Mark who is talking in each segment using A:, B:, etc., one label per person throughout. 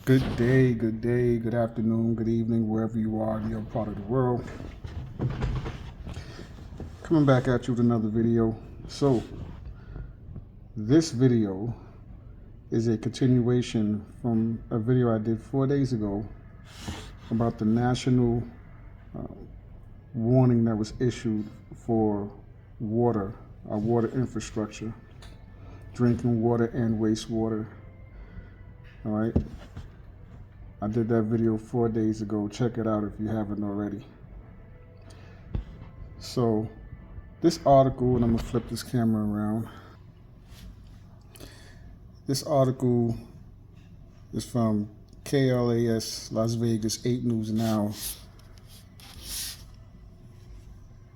A: Good day, good afternoon, good evening, wherever you are in your part of the world. Coming back at you with another video. So, this video is a continuation from a video I did 4 days ago about the national warning that was issued for water, our water infrastructure, drinking water and wastewater. All right. I did that video 4 days ago. Check it out if you haven't already. So, this article, and I'm going to flip this camera around. This article is from KLAS Las Vegas 8 News Now.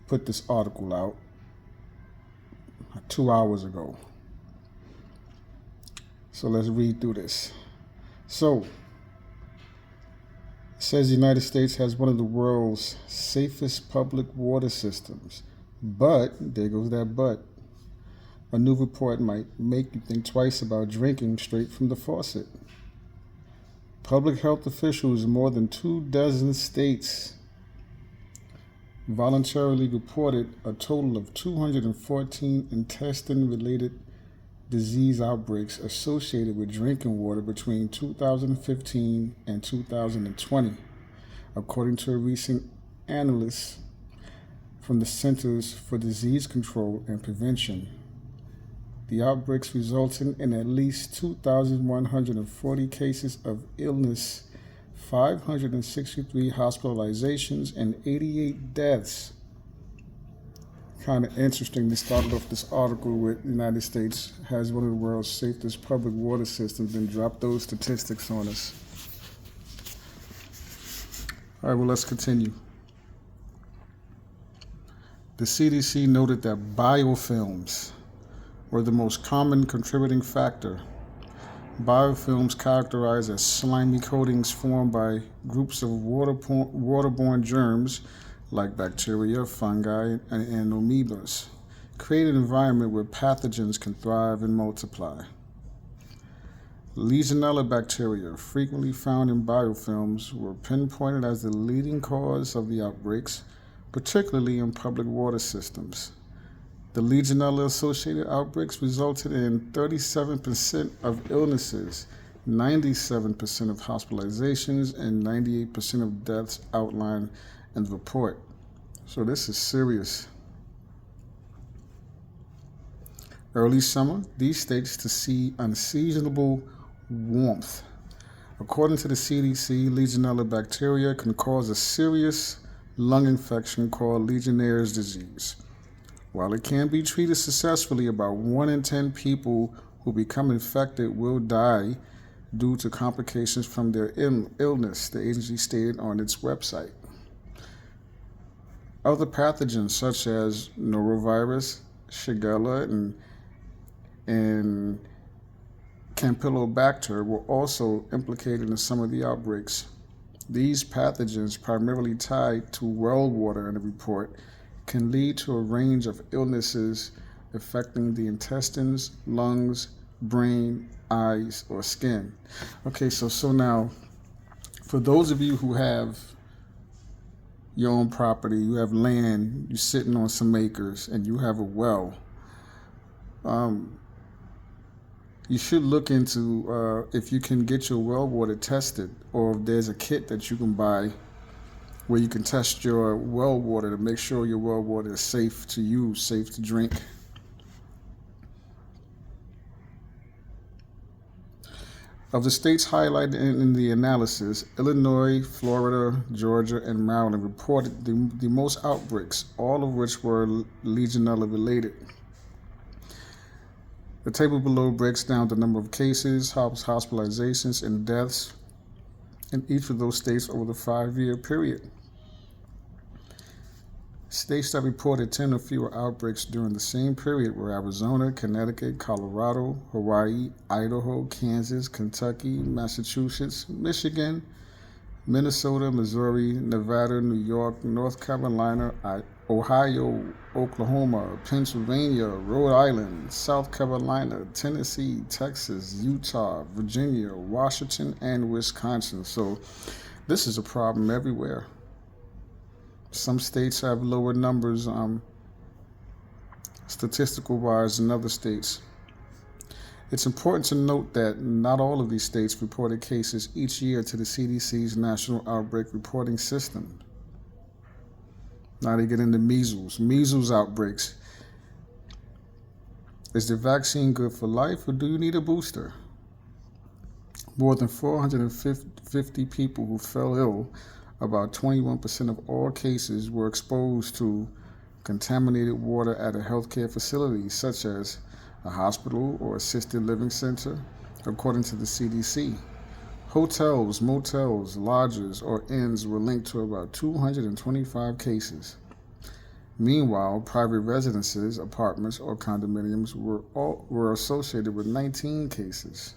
A: Put this article out 2 hours ago. So let's read through this. So, it says the United States has one of the world's safest public water systems. But, there goes that but, a new report might make you think twice about drinking straight from the faucet. Public health officials in more than 24 states voluntarily reported a total of 214 intestine-related disease outbreaks associated with drinking water between 2015 and 2020, according to a recent analysis from the Centers for Disease Control and Prevention. The outbreaks resulted in at least 2,140 cases of illness, 563 hospitalizations, and 88 deaths. Kind of interesting. They started off this article with the United States has one of the world's safest public water systems and dropped those statistics on us. All right, well, let's continue. The CDC noted that biofilms were the most common contributing factor. Biofilms, characterized as slimy coatings formed by groups of waterborne germs like bacteria, fungi, and amoebas, create an environment where pathogens can thrive and multiply. Legionella bacteria, frequently found in biofilms, were pinpointed as the leading cause of the outbreaks, particularly in public water systems. The Legionella-associated outbreaks resulted in 37% of illnesses, 97% of hospitalizations, and 98% of deaths outlined in the report. So this is serious. Early summer, these states to see unseasonable warmth. According to the CDC, Legionella bacteria can cause a serious lung infection called Legionnaire's disease. While it can be treated successfully, about 1 in 10 people who become infected will die due to complications from their illness, the agency stated on its website. Other pathogens such as norovirus, Shigella, and Campylobacter were also implicated in some of the outbreaks. These pathogens, primarily tied to well water in the report, can lead to a range of illnesses affecting the intestines, lungs, brain, eyes, or skin. Okay, so now, for those of you who have your own property, you have land, you're sitting on some acres, and you have a well, you should look into if you can get your well water tested, or if there's a kit that you can buy where you can test your well water to make sure your well water is safe to use, safe to drink. Of the states highlighted in the analysis, Illinois, Florida, Georgia, and Maryland reported the most outbreaks, all of which were Legionella related. The table below breaks down the number of cases, hospitalizations, and deaths in each of those states over the 5-year period. States that reported 10 or fewer outbreaks during the same period were Arizona, Connecticut, Colorado, Hawaii, Idaho, Kansas, Kentucky, Massachusetts, Michigan, Minnesota, Missouri, Nevada, New York, North Carolina, Ohio, Oklahoma, Pennsylvania, Rhode Island, South Carolina, Tennessee, Texas, Utah, Virginia, Washington, and Wisconsin. So this is a problem everywhere. Some states have lower numbers, statistical wise, than other states. It's important to note that not all of these states reported cases each year to the CDC's National Outbreak Reporting System. Now they get into measles. Measles outbreaks. Is the vaccine good for life, or do you need a booster? More than 450 people who fell ill, about 21% of all cases, were exposed to contaminated water at a healthcare facility, such as a hospital or assisted living center, according to the CDC. Hotels, motels, lodges, or inns were linked to about 225 cases. Meanwhile, private residences, apartments, or condominiums were associated with 19 cases.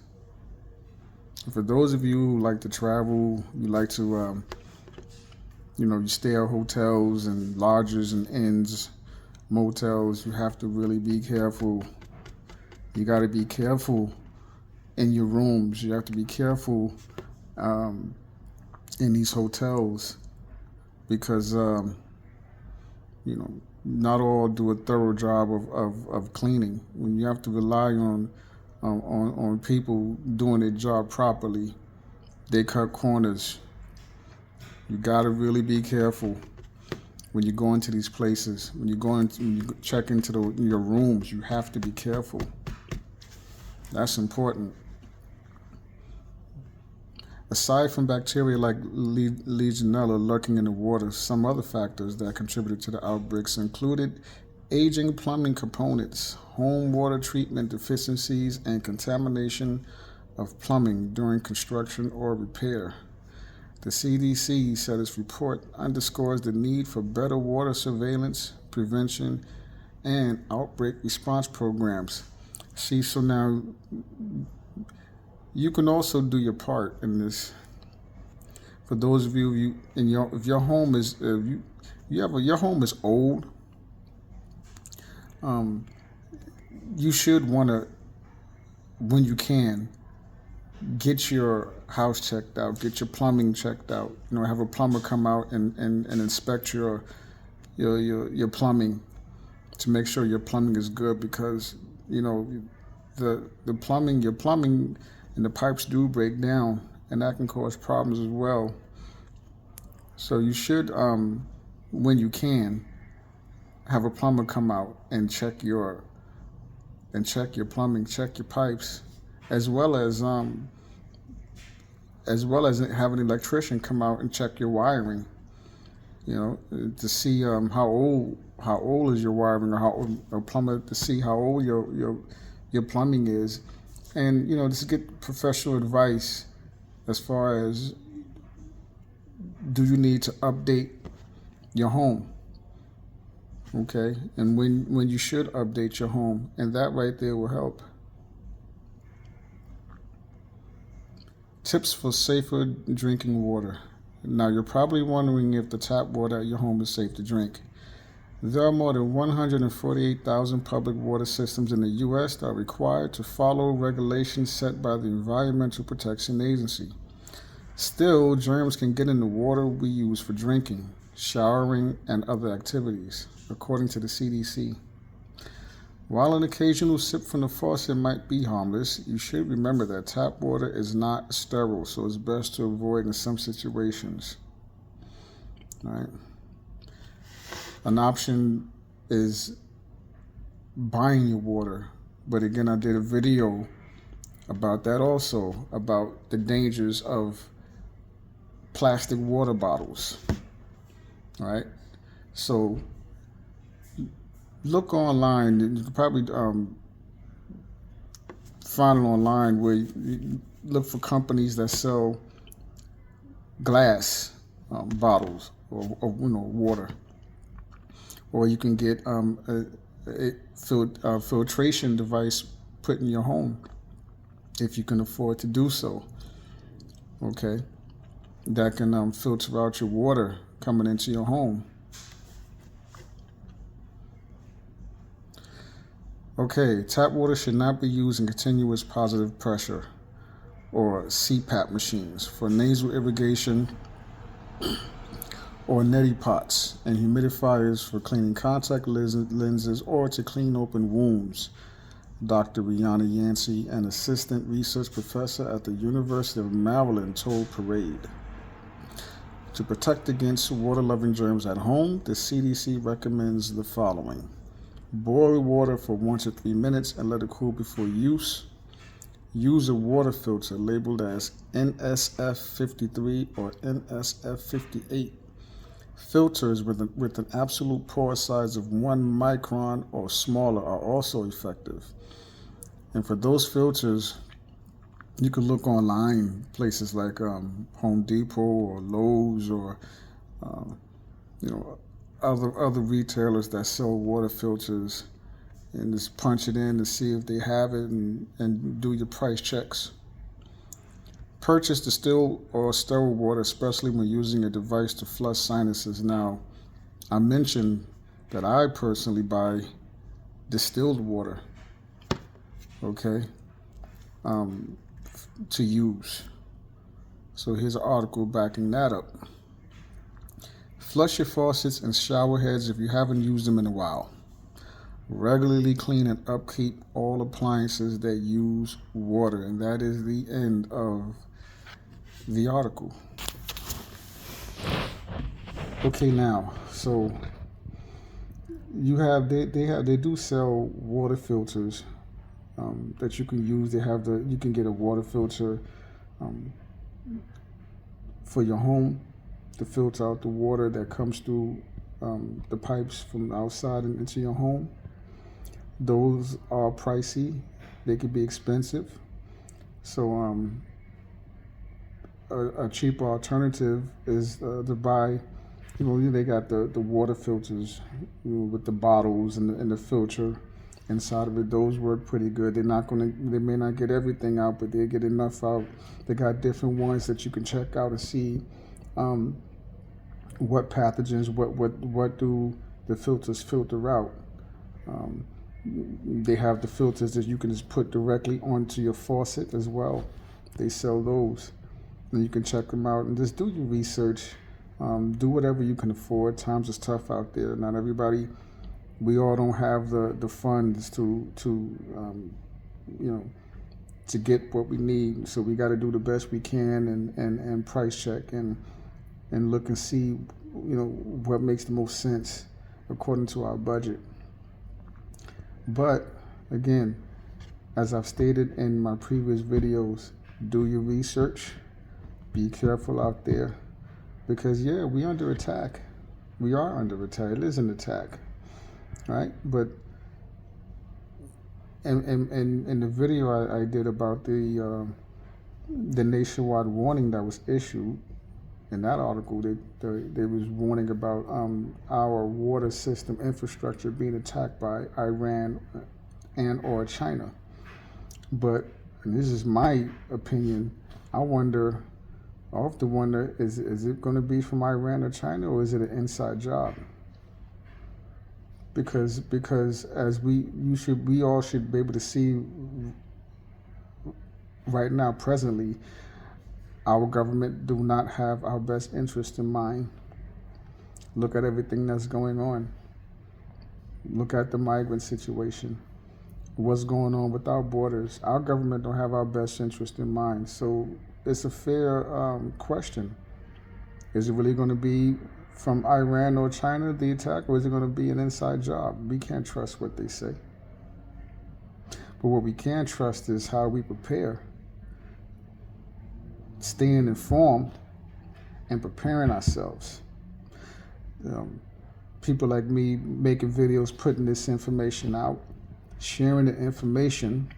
A: For those of you who like to travel, you like to, you stay at hotels and lodges and inns, motels, you have to really be careful. You got to be careful in your rooms. You have to be careful in these hotels because, not all do a thorough job of cleaning. When you have to rely on people doing their job properly, they cut corners. You got to really be careful when you go into these places. When you check into your rooms, you have to be careful. That's important. Aside from bacteria like Legionella lurking in the water, some other factors that contributed to the outbreaks included aging plumbing components, home water treatment deficiencies, and contamination of plumbing during construction or repair. The CDC said its report underscores the need for better water surveillance, prevention, and outbreak response programs. See, so now you can also do your part in this. For those of you if your home is your home is old, you should want to, when you can, get your house checked out, get your plumbing checked out. Have a plumber come out and inspect your plumbing to make sure your plumbing is good, because the plumbing, your plumbing and the pipes do break down, and that can cause problems as well. So you should, when you can, have a plumber come out and check your plumbing, check your pipes, as well as have an electrician come out and check your wiring. To see how old is your wiring, or how a plumber to see how old your plumbing is, and just get professional advice as far as, do you need to update your home? Okay, and when you should update your home, and that right there will help. Tips for safer drinking water. Now, you're probably wondering if the tap water at your home is safe to drink. There are more than 148,000 public water systems in the U.S. that are required to follow regulations set by the Environmental Protection Agency. Still, germs can get in the water we use for drinking, showering, and other activities, according to the CDC. While an occasional sip from the faucet might be harmless, you should remember that tap water is not sterile, so it's best to avoid in some situations. All right. An option is buying your water, but again, I did a video about that also, about the dangers of plastic water bottles. All right. So look online. You can probably find it online, where you look for companies that sell glass bottles or water, or you can get a filtration device put in your home if you can afford to do so. Okay, that can filter out your water coming into your home. Okay, tap water should not be used in continuous positive pressure or CPAP machines for nasal irrigation or neti pots and humidifiers for cleaning contact lenses or to clean open wounds. Dr. Rihanna Yancey, an assistant research professor at the University of Maryland, told Parade. To protect against water-loving germs at home, the CDC recommends the following. Boil water for 1 to 3 minutes and let it cool before use. Use a water filter labeled as NSF53 or NSF58. Filters with an absolute pore size of 1 micron or smaller are also effective. And for those filters, you can look online, places like Home Depot or Lowe's or other retailers that sell water filters, and just punch it in to see if they have it and do your price checks. Purchase distilled or sterile water, especially when using a device to flush sinuses. Now, I mentioned that I personally buy distilled water, okay, to use. So here's an article backing that up. Flush your faucets and shower heads if you haven't used them in a while. Regularly clean and upkeep all appliances that use water. And that is the end of the article. Okay, now, so they do sell water filters that you can use. You can get a water filter for your home to filter out the water that comes through the pipes from outside and into your home. Those are pricey. They could be expensive. So a cheaper alternative is to buy, they got the water filters with the bottles and the filter inside of it. Those work pretty good. They may not get everything out, but they get enough out. They got different ones that you can check out and see what pathogens, what do the filters filter out. They have the filters that you can just put directly onto your faucet as well. They sell those, and you can check them out and just do your research. Do whatever you can afford. Times is tough out there. Not everybody, we all don't have the funds to get what we need. So we got to do the best we can and price check and look and see what makes the most sense according to our budget. But again, as I've stated in my previous videos, do your research. Be careful out there, because we under attack. We are under attack. It is an attack, right? But in the video I did about the nationwide warning that was issued, in that article, they was warning about our water system infrastructure being attacked by Iran and or China. But, and this is my opinion, I often wonder, is it going to be from Iran or China, or is it an inside job? Because as we all should be able to see right now, presently, our government do not have our best interest in mind. Look at everything that's going on. Look at the migrant situation. What's going on with our borders? Our government don't have our best interest in mind. So it's a fair question. Is it really going to be from Iran or China, the attack, or is it going to be an inside job? We can't trust what they say. But what we can trust is how we prepare, staying informed and preparing ourselves. People like me making videos, putting this information out, sharing the information,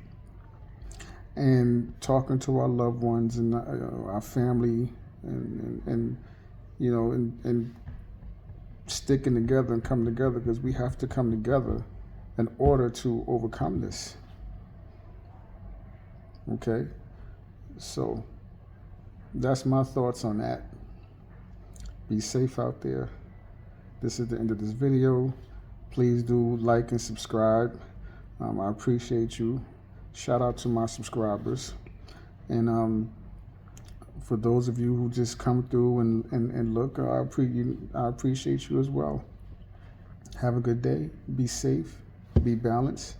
A: and talking to our loved ones and our family, and sticking together and coming together, because we have to come together in order to overcome this. Okay, so that's my thoughts on that. Be safe out there. This is the end of this video. Please do like and subscribe. I appreciate you. Shout out to my subscribers. And for those of you who just come through and look, I appreciate you as well. Have a good day. Be safe. Be balanced.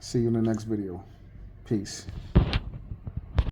A: See you in the next video. Peace.